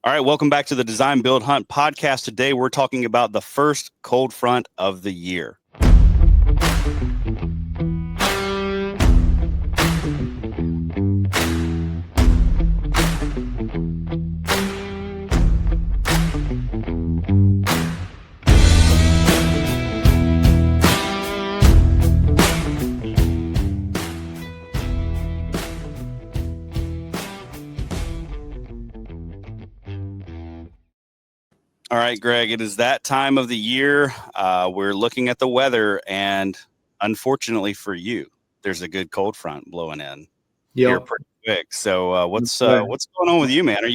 All right, welcome back to the Design Build Hunt podcast. Today we're talking about the first cold front of the year. All right, Greg, it is that time of the year. We're looking at the weather, and unfortunately for you, there's a good cold front blowing in here pretty quick. So what's going on with you, man? Are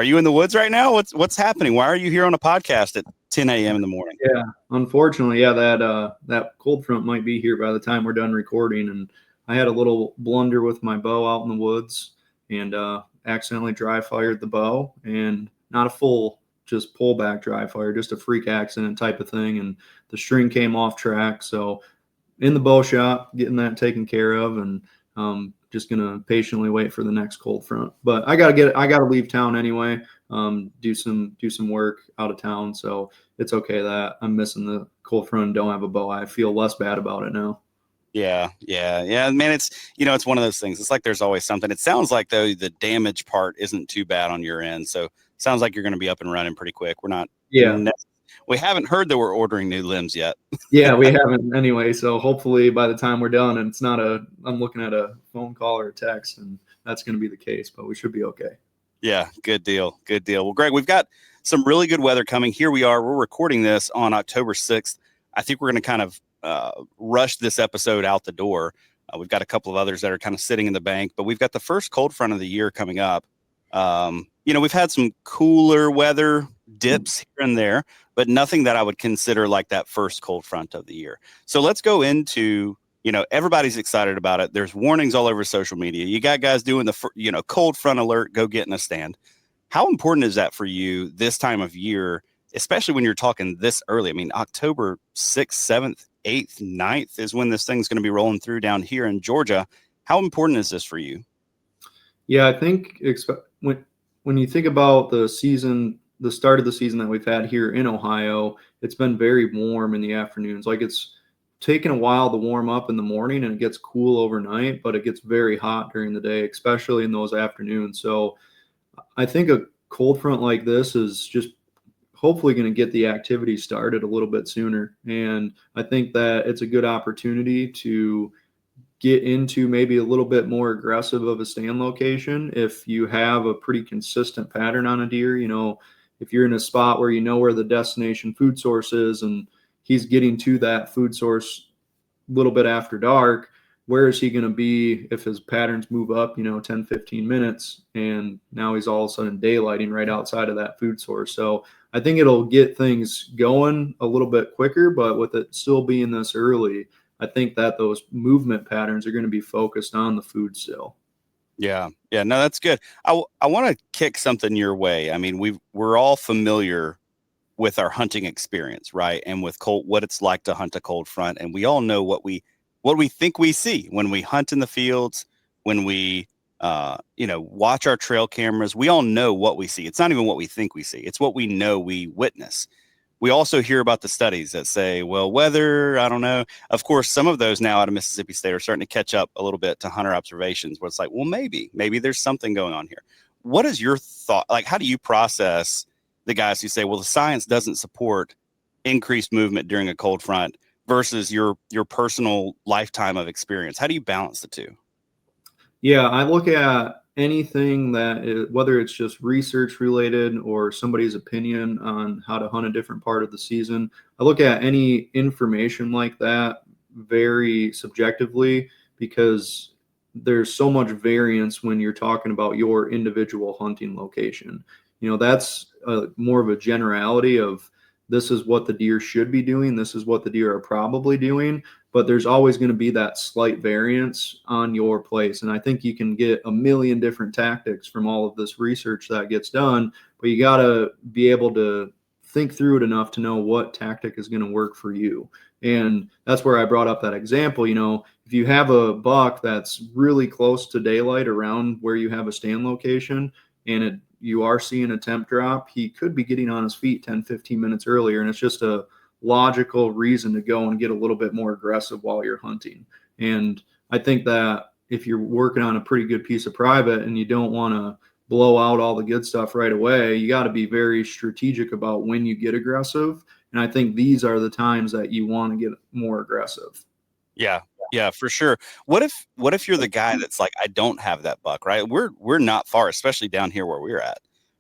you in the woods right now? What's happening? Why are you here on a podcast at 10 a.m. in the morning? Yeah, unfortunately, that cold front might be here by the time we're done recording. And I had a little blunder with my bow out in the woods and accidentally dry fired the bow, and not a full just pullback dry fire, just a freak accident type of thing. And the string came off track. So in the bow shop, getting that taken care of, and just gonna patiently wait for the next cold front. But I gotta leave town anyway. Do some work out of town. So it's okay that I'm missing the cold front and don't have a bow. I feel less bad about it now. Yeah, man. It's one of those things. It's like there's always something. It sounds like though the damage part isn't too bad on your end. So sounds like you're going to be up and running pretty quick. We're not. Yeah. We haven't heard that we're ordering new limbs yet. Yeah, we haven't anyway. So hopefully by the time we're done, and it's not I'm looking at a phone call or a text, and that's going to be the case. But we should be okay. Yeah, good deal. Well, Greg, we've got some really good weather coming. Here we are. We're recording this on October 6th. I think we're going to kind of rush this episode out the door. We've got a couple of others that are kind of sitting in the bank, but we've got the first cold front of the year coming up. We've had some cooler weather dips here and there, but nothing that I would consider like that first cold front of the year. So let's go into, everybody's excited about it. There's warnings all over social media. You got guys doing the, cold front alert, go get in a stand. How important is that for you this time of year, especially when you're talking this early? I mean, October 6th, 7th, 8th, 9th is when this thing's going to be rolling through down here in Georgia. How important is this for you? Yeah, I think when you think about the season, the start of the season that we've had here in Ohio, it's been very warm in the afternoons. Like, it's taken a while to warm up in the morning, and it gets cool overnight, but it gets very hot during the day, especially in those afternoons. So I think a cold front like this is just hopefully going to get the activity started a little bit sooner. And I think that it's a good opportunity to get into maybe a little bit more aggressive of a stand location if you have a pretty consistent pattern on a deer. If you're in a spot where where the destination food source is, and he's getting to that food source a little bit after dark, where is he going to be if his patterns move up 10, 15 minutes, and now he's all of a sudden daylighting right outside of that food source? So I think it'll get things going a little bit quicker, but with it still being this early, I think that those movement patterns are going to be focused on the food still. Yeah. No, that's good. I want to kick something your way. I mean, we're all familiar with our hunting experience, right? And with what it's like to hunt a cold front. And we all know what we think we see when we hunt in the fields, when we, watch our trail cameras. We all know what we see. It's not even what we think we see. It's what we know we witness. We also hear about the studies that say, well, weather, I don't know. Of course, some of those now out of Mississippi State are starting to catch up a little bit to hunter observations where it's like, well, maybe there's something going on here. What is your thought? Like, how do you process the guys who say, well, the science doesn't support increased movement during a cold front versus your personal lifetime of experience? How do you balance the two? Yeah, I look at anything that whether it's just research related or somebody's opinion on how to hunt a different part of the season. I look at any information like that very subjectively, because there's so much variance when you're talking about your individual hunting location. That's more of a generality of this is what the deer should be doing, this is what the deer are probably doing, but there's always going to be that slight variance on your place. And I think you can get a million different tactics from all of this research that gets done, but you got to be able to think through it enough to know what tactic is going to work for you. And that's where I brought up that example. If you have a buck that's really close to daylight around where you have a stand location, and you are seeing a temp drop, he could be getting on his feet 10, 15 minutes earlier. And it's just a logical reason to go and get a little bit more aggressive while you're hunting. And I think that if you're working on a pretty good piece of private and you don't want to blow out all the good stuff right away, you got to be very strategic about when you get aggressive. And I think these are the times that you want to get more aggressive. Yeah. Yeah, for sure. What if you're the guy that's like, I don't have that buck, right? We're not far, especially down here where we're at.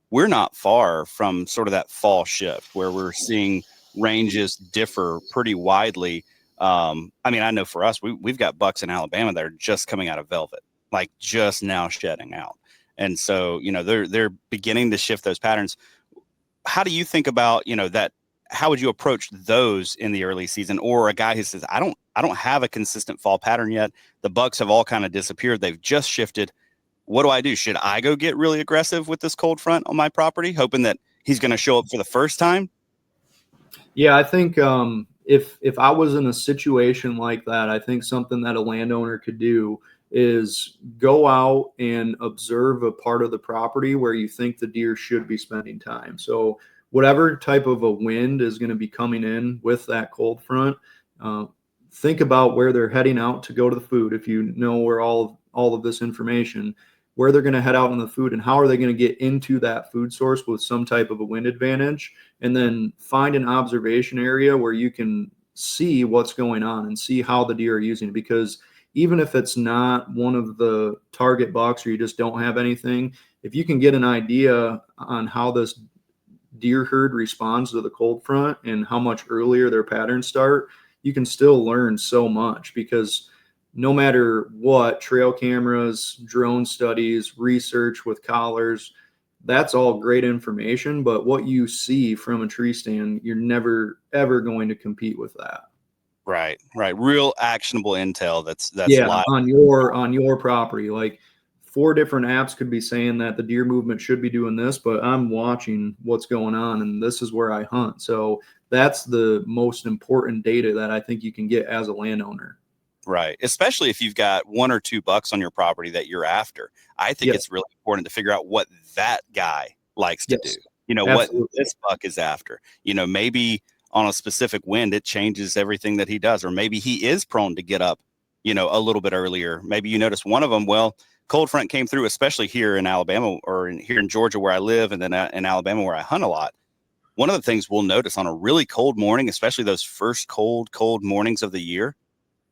We're not far from sort of that fall shift where we're seeing ranges differ pretty widely. I mean, I know for us, we've got bucks in Alabama that are just coming out of velvet, like just now shedding out. And so, they're beginning to shift those patterns. How do you think about, that? How would you approach those in the early season, or a guy who says, I don't have a consistent fall pattern yet. The bucks have all kind of disappeared. They've just shifted. What do I do? Should I go get really aggressive with this cold front on my property, hoping that he's going to show up for the first time? Yeah, I think if I was in a situation like that, I think something that a landowner could do is go out and observe a part of the property where you think the deer should be spending time. So whatever type of a wind is going to be coming in with that cold front, think about where they're heading out to go to the food. If you know where all of this information, where they're going to head out on the food and how are they going to get into that food source with some type of a wind advantage, and then find an observation area where you can see what's going on and see how the deer are using it. Because even if it's not one of the target bucks or you just don't have anything, if you can get an idea on how this deer herd responds to the cold front and how much earlier their patterns start, you can still learn so much. Because no matter what, trail cameras, drone studies, research with collars, that's all great information, but what you see from a tree stand, you're never ever going to compete with that. Right. Real actionable intel that's Yeah, live. on your property. Like 4 different apps could be saying that the deer movement should be doing this, but I'm watching what's going on and this is where I hunt. So that's the most important data that I think you can get as a landowner. Right. Especially if you've got 1 or 2 bucks on your property that you're after. I think Yes. it's really important to figure out what that guy likes to Yes. do. What this buck is after. Maybe on a specific wind, it changes everything that he does. Or maybe he is prone to get up, a little bit earlier. Maybe you notice one of them, well, cold front came through, especially here in Alabama or here in Georgia where I live, and then in Alabama where I hunt a lot. One of the things we'll notice on a really cold morning, especially those first cold mornings of the year,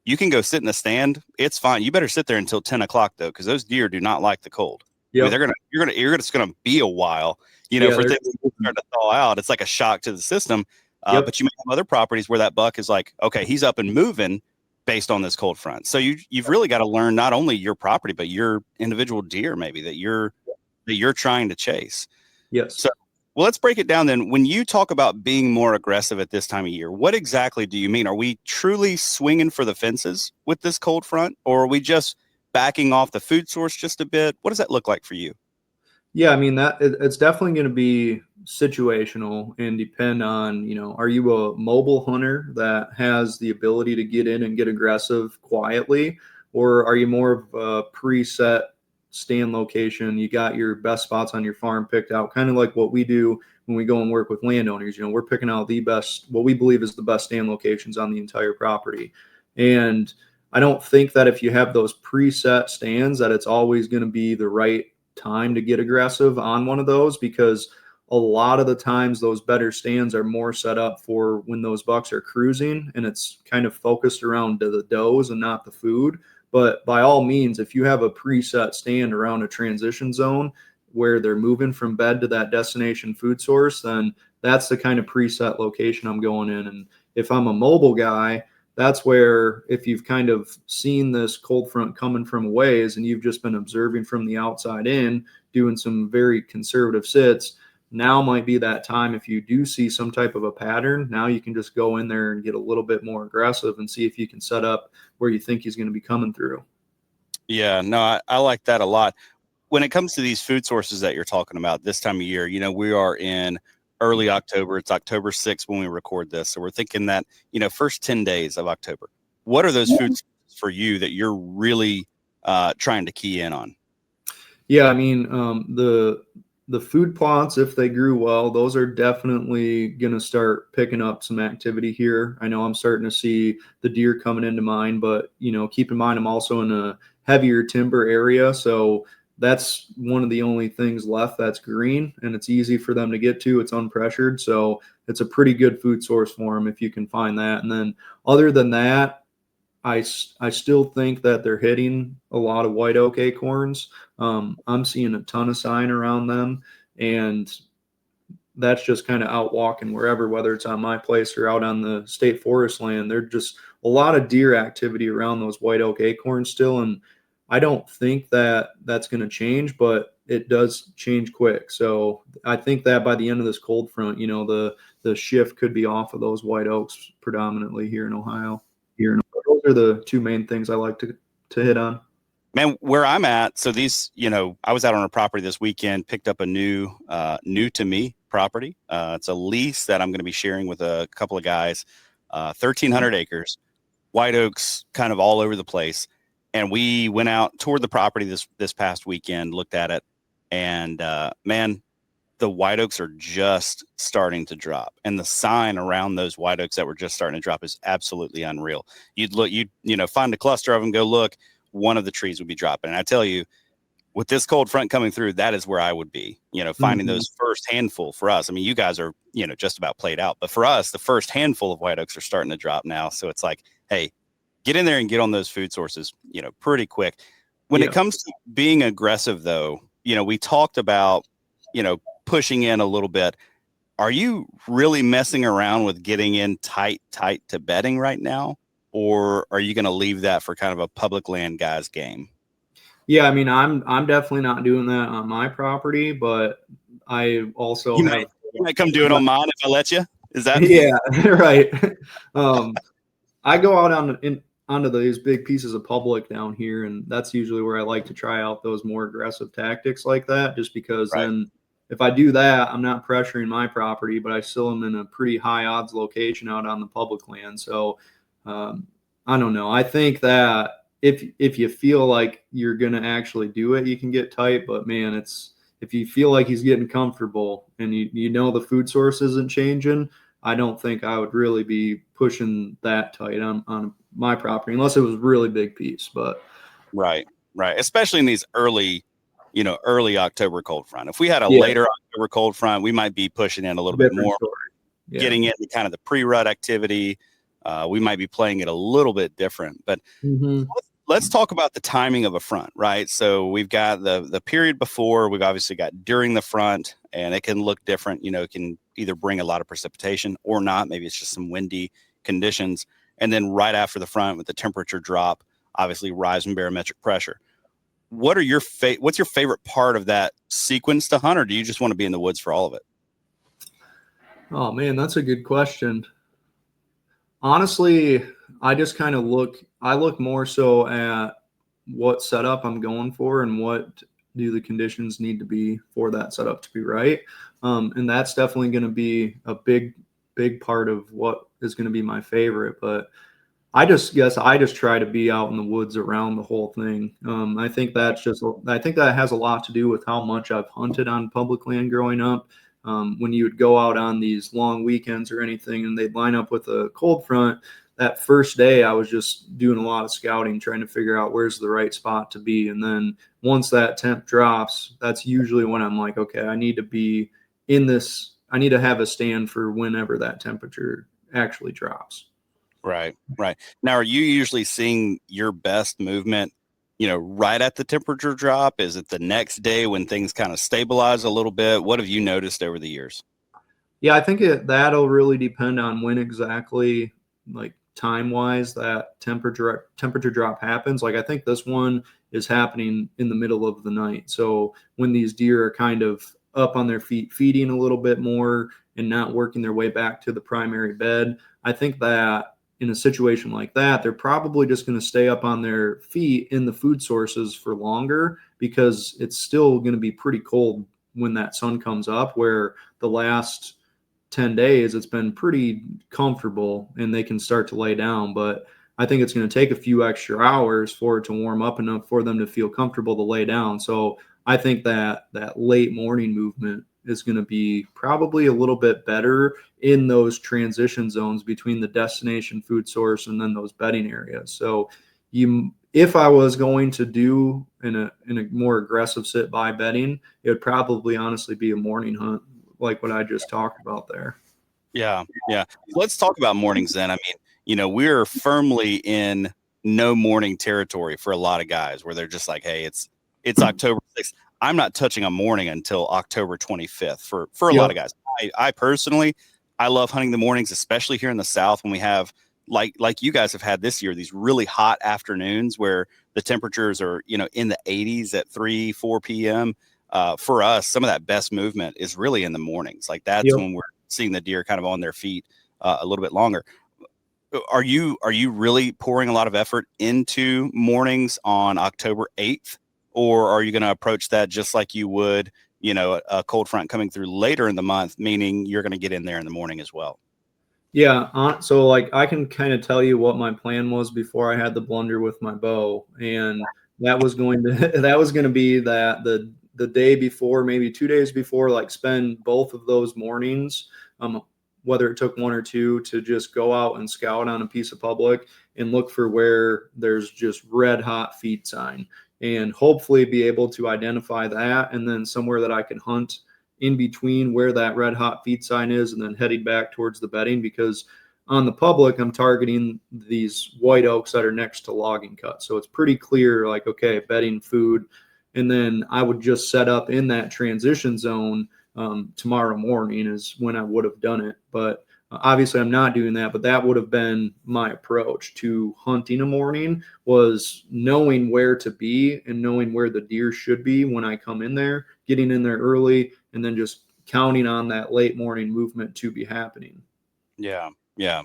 you can go sit in the stand. It's fine. You better sit there until 10 o'clock though, because those deer do not like the cold. Yep. I mean, you're just gonna be a while, for things to start to thaw out. It's like a shock to the system. Yep. But you may have other properties where that buck is like, okay, he's up and moving based on this cold front. So you've really got to learn not only your property, but your individual deer maybe that you're trying to chase. Yes. So, well, let's break it down then. When you talk about being more aggressive at this time of year, what exactly do you mean? Are we truly swinging for the fences with this cold front, or are we just backing off the food source just a bit? What does that look like for you? Yeah, I mean it's definitely going to be situational and depend on, are you a mobile hunter that has the ability to get in and get aggressive quietly, or are you more of a preset stand location? You got your best spots on your farm picked out, kind of like what we do when we go and work with landowners. We're picking out the best, what we believe is the best stand locations on the entire property. And I don't think that if you have those preset stands that it's always going to be the right time to get aggressive on one of those, because a lot of the times those better stands are more set up for when those bucks are cruising and it's kind of focused around the does and not the food. But by all means, if you have a preset stand around a transition zone where they're moving from bed to that destination food source, then that's the kind of preset location I'm going in. And if I'm a mobile guy, that's where, if you've kind of seen this cold front coming from a ways and you've just been observing from the outside in, doing some very conservative sits, now might be that time. If you do see some type of a pattern, now you can just go in there and get a little bit more aggressive and see if you can set up where you think he's going to be coming through. Yeah, no, I like that a lot. When it comes to these food sources that you're talking about this time of year, we are in early October. It's October 6th when we record this. So we're thinking that, first 10 days of October. What are those food sources for you that you're really trying to key in on? Yeah, I mean, the food plots, if they grew well, those are definitely going to start picking up some activity here. I know I'm starting to see the deer coming into mine, but keep in mind I'm also in a heavier timber area, so that's one of the only things left that's green, and it's easy for them to get to. It's unpressured, so it's a pretty good food source for them if you can find that. And then other than that, I still think that they're hitting a lot of white oak acorns. I'm seeing a ton of sign around them, and that's just kind of out walking wherever, whether it's on my place or out on the state forest land. There's just a lot of deer activity around those white oak acorns still, and I don't think that that's going to change, but it does change quick. So I think that by the end of this cold front, the shift could be off of those white oaks predominantly here in Ohio. Those are the two main things I like to hit on. Man, where I'm at, so these, I was out on a property this weekend, picked up a new to me property. It's a lease that I'm going to be sharing with a couple of guys, 1,300 acres, white oaks kind of all over the place. And we went out, toured the property this past weekend, looked at it, and man, the white oaks are just starting to drop, and the sign around those white oaks that were just starting to drop is absolutely unreal. You'd look, find a cluster of them, go look, one of the trees would be dropping. And I tell you, with this cold front coming through, that is where I would be, finding those first handful for us. I mean, you guys are, just about played out, but for us, the first handful of white oaks are starting to drop now. So it's like, hey, get in there and get on those food sources, pretty quick. When it comes to being aggressive, though, we talked about, pushing in a little bit. Are you really messing around with getting in tight to bedding right now? Or are you going to leave that for kind of a public land guy's game? Yeah, I mean, I'm definitely not doing that on my property, but I also you might come do it on mine if I let you. Is that? Yeah, right. I go out onto these big pieces of public down here, and that's usually where I like to try out those more aggressive tactics like that, just because then if I do that, I'm not pressuring my property, but I still am in a pretty high odds location out on the public land. So I don't know. I think that if you feel like you're going to actually do it, you can get tight. But man, if you feel like he's getting comfortable and the food source isn't changing, I don't think I would really be pushing that tight on my property unless it was a really big piece. But right, especially in these early October cold front. If we had a later October cold front, we might be pushing in a little bit more, getting into kind of the pre-rut activity. We might be playing it a little bit different, but let's talk about the timing of a front, right? So we've got the period before, we've obviously got during the front, and it can look different. It can either bring a lot of precipitation or not. Maybe it's just some windy conditions. And then right after the front with the temperature drop, obviously rise in barometric pressure. What's your favorite part of that sequence to hunt, or do you just want to be in the woods for all of it? Oh man, that's a good question. Honestly, I just kind of look more so at what setup I'm going for and what do the conditions need to be for that setup to be right. And that's definitely going to be a big part of what is going to be my favorite. But I just try to be out in the woods around the whole thing. I think that has a lot to do with how much I've hunted on public land growing up. When you would go out on these long weekends or anything and they'd line up with a cold front, that first day I was just doing a lot of scouting, trying to figure out where's the right spot to be. And then once that temp drops, that's usually when I'm like, okay, I need to be in this. I need to have a stand for whenever that temperature actually drops. Right. Now, are you usually seeing your best movement, right at the temperature drop? Is it the next day when things kind of stabilize a little bit? What have you noticed over the years? Yeah, I think that'll really depend on when exactly, like time-wise, that temperature drop happens. Like I think this one is happening in the middle of the night. So when these deer are kind of up on their feet, feeding a little bit more and not working their way back to the primary bed, I think that in a situation like that, they're probably just going to stay up on their feet in the food sources for longer because it's still going to be pretty cold when that sun comes up, where the last 10 days it's been pretty comfortable and they can start to lay down. But I think it's going to take a few extra hours for it to warm up enough for them to feel comfortable to lay down. So I think that that late morning movement is going to be probably a little bit better in those transition zones between the destination food source and then those bedding areas. So if I was going to do in a more aggressive sit by bedding, it would probably honestly be a morning hunt, like what I just talked about there. Yeah, yeah. Let's talk about mornings then. I mean, we're firmly in no morning territory for a lot of guys where they're just like, hey, it's October 6th. I'm not touching a morning until October 25th for a lot of guys. I personally, I love hunting the mornings, especially here in the South when we have like you guys have had this year, these really hot afternoons where the temperatures are, in the 80s at 4 p.m. For us, some of that best movement is really in the mornings. Like that's when we're seeing the deer kind of on their feet a little bit longer. Are you really pouring a lot of effort into mornings on October 8th, or are you going to approach that just like you would, a cold front coming through later in the month, meaning you're going to get in there in the morning as well? Yeah, so like I can kind of tell you what my plan was before I had the blunder with my bow, and that was going to be that the day before, maybe 2 days before, like spend both of those mornings, whether it took one or two, to just go out and scout on a piece of public and look for where there's just red hot feed sign, and hopefully be able to identify that, and then somewhere that I can hunt in between where that red hot feed sign is and then heading back towards the bedding, because on the public I'm targeting these white oaks that are next to logging cuts, so it's pretty clear, like, okay, bedding, food, and then I would just set up in that transition zone. Tomorrow morning is when I would have done it, but obviously I'm not doing that. But that would have been my approach to hunting a morning, was knowing where to be and knowing where the deer should be when I come in there, getting in there early, and then just counting on that late morning movement to be happening. Yeah, yeah.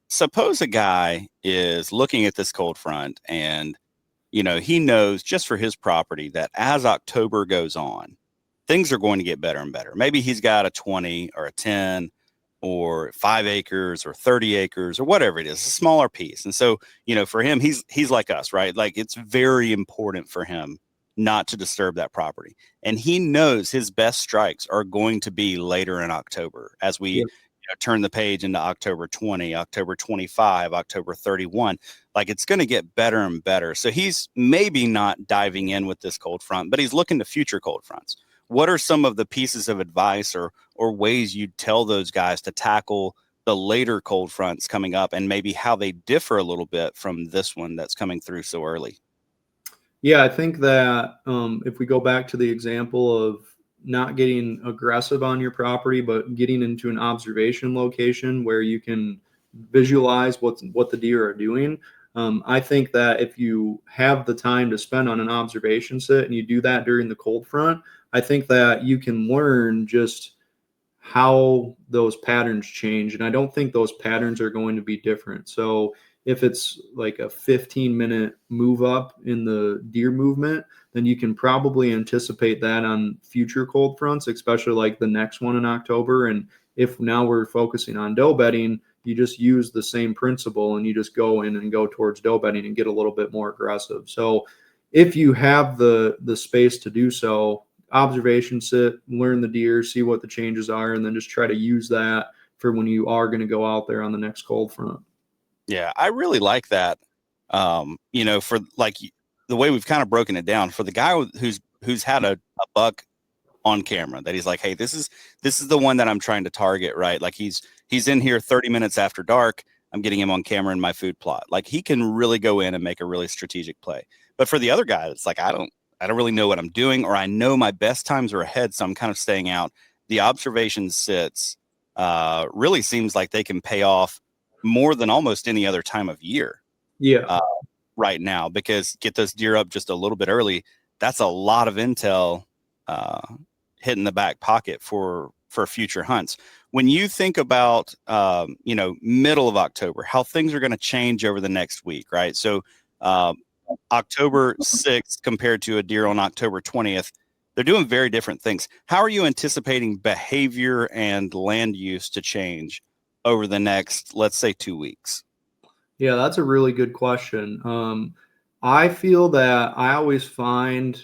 Suppose a guy is looking at this cold front and, he knows just for his property that as October goes on, things are going to get better and better. Maybe he's got a 20 or a 10 or 5 acres or 30 acres or whatever it is, a smaller piece. And so, for him, he's like us, right? Like it's very important for him not to disturb that property. And he knows his best strikes are going to be later in October as we turn the page into October 20, October 25, October 31. Like it's going to get better and better. So he's maybe not diving in with this cold front, but he's looking to future cold fronts. What are some of the pieces of advice or ways you'd tell those guys to tackle the later cold fronts coming up, and maybe how they differ a little bit from this one that's coming through so early? Yeah, I think that if we go back to the example of not getting aggressive on your property, but getting into an observation location where you can visualize what the deer are doing. I think that if you have the time to spend on an observation sit and you do that during the cold front, I think that you can learn just how those patterns change. And I don't think those patterns are going to be different. So if it's like a 15-minute move up in the deer movement, then you can probably anticipate that on future cold fronts, especially like the next one in October. And if now we're focusing on doe bedding, you just use the same principle and you just go in and go towards doe bedding and get a little bit more aggressive. So if you have the space to do so, observation sit, learn the deer, see what the changes are, and then just try to use that for when you are going to go out there on the next cold front. Yeah, I really like that. For like the way we've kind of broken it down for the guy who's had a buck on camera that he's like, hey, this is the one that I'm trying to target, right? Like he's in here 30 minutes after dark. I'm getting him on camera in my food plot. Like he can really go in and make a really strategic play. But for the other guy, it's like I don't really know what I'm doing, or I know my best times are ahead, so I'm kind of staying out. The observation sits really seems like they can pay off more than almost any other time of year. Yeah. Right now, because get those deer up just a little bit early. That's a lot of intel hitting the back pocket for future hunts. When you think about middle of October, how things are going to change over the next week, right? So October 6th compared to a deer on October 20th, they're doing very different things. How are you anticipating behavior and land use to change over the next, let's say, 2 weeks? Yeah, that's a really good question. I feel that I always find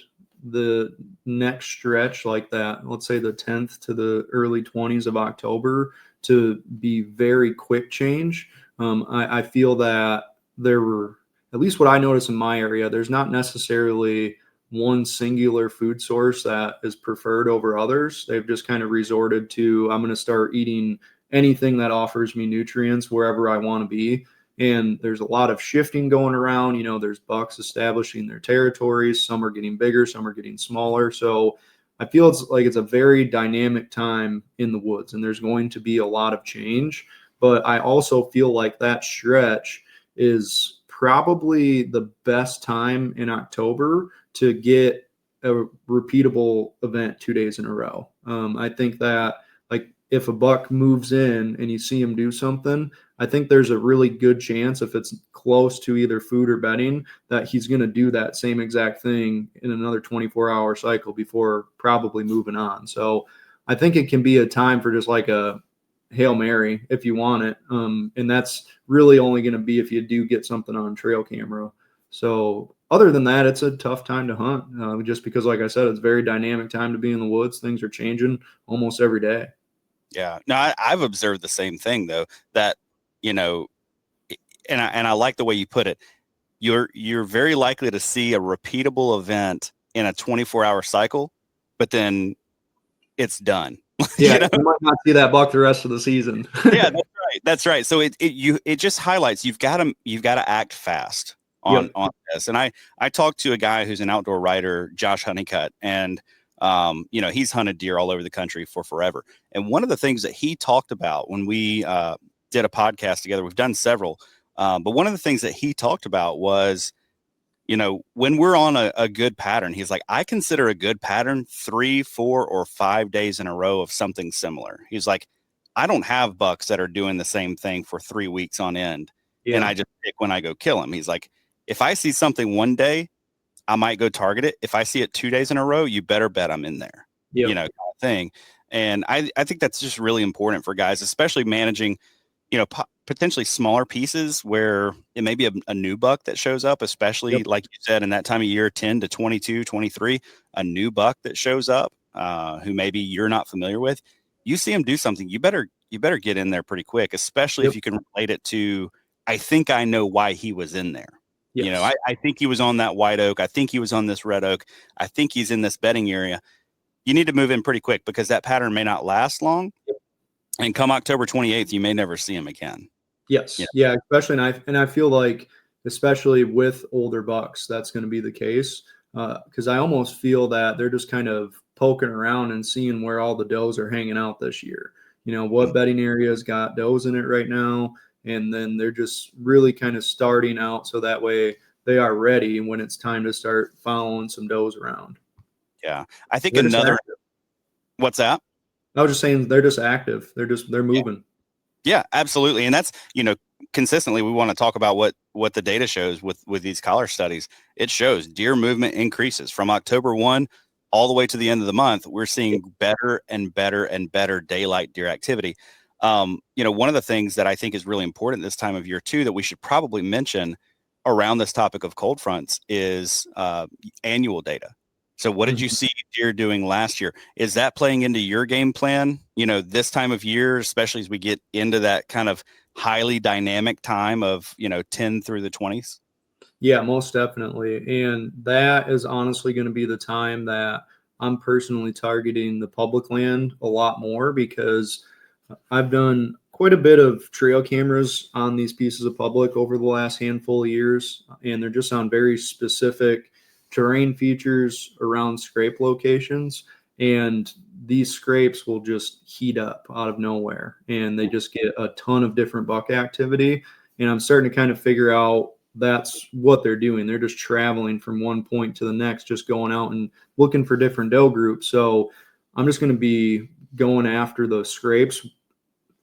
the next stretch like that, let's say the 10th to the early 20s of October, to be very quick change. I feel that there were, at least what I noticed in my area, there's not necessarily one singular food source that is preferred over others. They've just kind of resorted to, I'm going to start eating anything that offers me nutrients wherever I want to be. And there's a lot of shifting going around. There's bucks establishing their territories. Some are getting bigger, some are getting smaller. So I feel it's like it's a very dynamic time in the woods, and there's going to be a lot of change. But I also feel like that stretch is probably the best time in October to get a repeatable event 2 days in a row. I think that, like, if a buck moves in and you see him do something, I think there's a really good chance, if it's close to either food or bedding, that he's going to do that same exact thing in another 24-hour cycle before probably moving on. So I think it can be a time for just like a Hail Mary if you want it. And that's really only going to be if you do get something on trail camera. So other than that, it's a tough time to hunt, just because, like I said, it's a very dynamic time to be in the woods. Things are changing almost every day. Yeah. No, I've observed the same thing though, that, and I like the way you put it. You're very likely to see a repeatable event in a 24-hour cycle, but then it's done. Yeah, you might not see that buck the rest of the season. Yeah, that's right. So it just highlights you've got to act fast on this. And I talked to a guy who's an outdoor writer, Josh Honeycutt, and he's hunted deer all over the country for forever. And one of the things that he talked about when we did a podcast together, we've done several, but one of the things that he talked about was, when we're on a good pattern, he's like, I consider a good pattern 3, 4, or 5 days in a row of something similar. He's like, I don't have bucks that are doing the same thing for 3 weeks on end. Yeah. And I just pick when I go kill him. He's like, if I see something one day, I might go target it. If I see it 2 days in a row, you better bet I'm in there, kind of thing. And I think that's just really important for guys, especially managing, potentially smaller pieces where it may be a new buck that shows up, especially like you said, in that time of year, 10 to 22, 23, a new buck that shows up, who maybe you're not familiar with. You see him do something, you better get in there pretty quick, especially if you can relate it to, I think I know why he was in there. Yes. I think he was on that white oak. I think he was on this red oak. I think he's in this bedding area. You need to move in pretty quick because that pattern may not last long. And come October 28th, you may never see him again. Yes. Yeah. Especially, and I feel like, especially with older bucks, that's going to be the case. Because I almost feel that they're just kind of poking around and seeing where all the does are hanging out this year. What bedding areas got does in it right now. And then they're just really kind of starting out so that way they are ready when it's time to start following some does around. Yeah. I think what's that? I was just saying they're just active. They're moving. Yeah, absolutely. And that's, consistently we want to talk about what the data shows with these collar studies. It shows deer movement increases from October 1 all the way to the end of the month. We're seeing better and better and better daylight deer activity. One of the things that I think is really important this time of year too, that we should probably mention around this topic of cold fronts is annual data. So what did you see deer doing last year? Is that playing into your game plan, this time of year, especially as we get into that kind of highly dynamic time of, 10 through the 20s? Yeah, most definitely. And that is honestly going to be the time that I'm personally targeting the public land a lot more, because I've done quite a bit of trail cameras on these pieces of public over the last handful of years, and they're just on very specific terrain features around scrape locations. And these scrapes will just heat up out of nowhere, and they just get a ton of different buck activity. And I'm starting to kind of figure out that's what they're doing. They're just traveling from one point to the next, just going out and looking for different doe groups. So I'm just going to be going after those scrapes.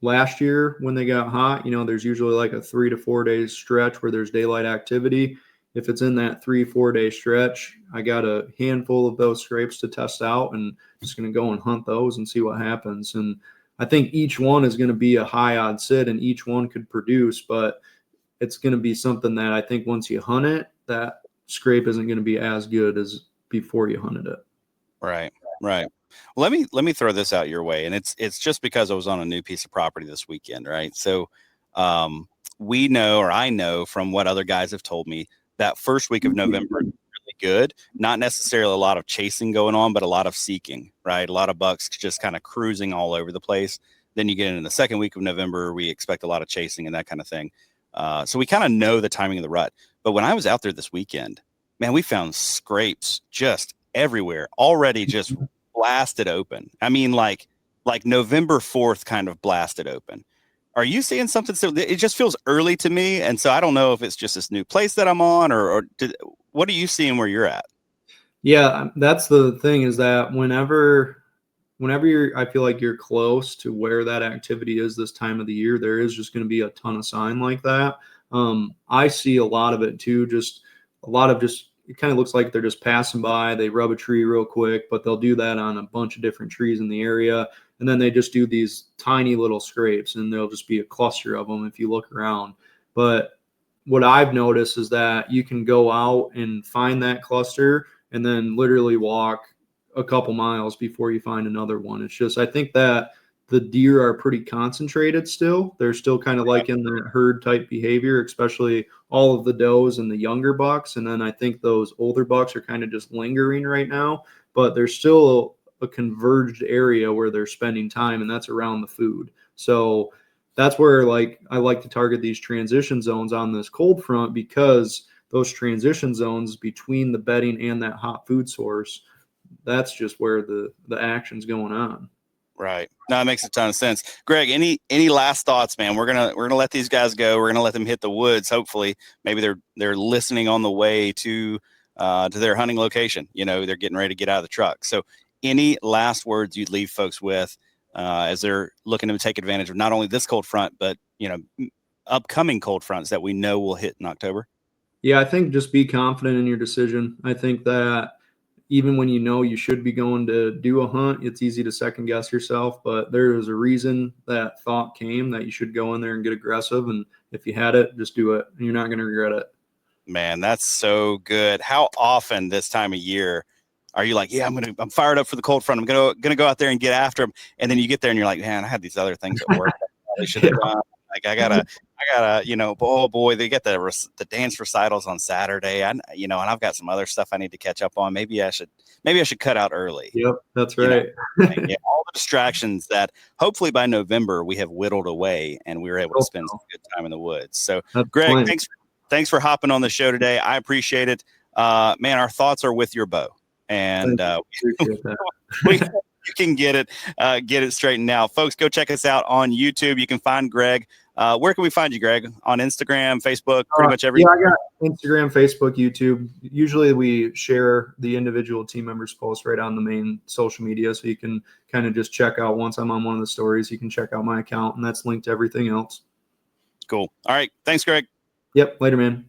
Last year when they got hot, there's usually like a 3 to 4 days stretch where there's daylight activity. If it's in that 3-4 day stretch, I got a handful of those scrapes to test out, and just going to go and hunt those and see what happens. And I think each one is going to be a high odd sit, and each one could produce, but it's going to be something that I think once you hunt it, that scrape isn't going to be as good as before you hunted it. Right. Right. Well, let me throw this out your way, and it's just because I was on a new piece of property this weekend, right? So, we know, or I know from what other guys have told me, that first week of November is really good. Not necessarily a lot of chasing going on, but a lot of seeking, right? A lot of bucks just kind of cruising all over the place. Then you get into the second week of November, we expect a lot of chasing and that kind of thing. So we kind of know the timing of the rut. But when I was out there this weekend, man, we found scrapes just everywhere, already just blasted open. I mean, like November 4th kind of blasted open. Are you seeing something? So it just feels early to me. And so I don't know if it's just this new place that I'm on, or what are you seeing where you're at? Yeah, that's the thing, is that whenever I feel like you're close to where that activity is this time of the year, there is just going to be a ton of sign like that. I see a lot of it too. Just a lot of it kind of looks like they're just passing by. They rub a tree real quick, but they'll do that on a bunch of different trees in the area. And then they just do these tiny little scrapes, and there'll just be a cluster of them if you look around. But what I've noticed is that you can go out and find that cluster and then literally walk a couple miles before you find another one. It's just, I think that the deer are pretty concentrated still. They're still kind of like in the herd type behavior, especially all of the does and the younger bucks. And then I think those older bucks are kind of just lingering right now, but there's still a converged area where they're spending time, and that's around the food. So that's where, like, I like to target these transition zones on this cold front, because those transition zones between the bedding and that hot food source, that's just where the action's going on. Right. No, it makes a ton of sense. Greg, any last thoughts, man? We're gonna let these guys go. We're gonna let them hit the woods. Hopefully, maybe they're listening on the way to their hunting location. You know, they're getting ready to get out of the truck. So, any last words you'd leave folks with as they're looking to take advantage of not only this cold front, but upcoming cold fronts that we know will hit in October? Yeah, I think just be confident in your decision. I think that even when you know you should be going to do a hunt, it's easy to second guess yourself, but there is a reason that thought came that you should go in there and get aggressive. And if you had it, just do it, and you're not going to regret it. Man, that's so good. How often this time of year are you like, yeah, I'm fired up for the cold front. I'm gonna go out there and get after them. And then you get there and you're like, man, I had these other things at work I should have done. Like I gotta, oh boy, they get the dance recitals on Saturday. And I've got some other stuff I need to catch up on. Maybe I should cut out early. Yep, that's right. Yeah, all the distractions that hopefully by November we have whittled away, and we were able to spend some good time in the woods. So, That's Greg, fine. thanks for hopping on the show today. I appreciate it. Man, our thoughts are with your bow, and Appreciate that. you can get it straightened out. Folks, go check us out on YouTube. You can find Greg. Where can we find you, Greg? On Instagram, Facebook, pretty much everything? Yeah, I got Instagram, Facebook, YouTube. Usually we share the individual team members' posts right on the main social media, so you can kind of just check out, once I'm on one of the stories, you can check out my account, and that's linked to everything else. Cool. All right. Thanks, Greg. Yep. Later, man.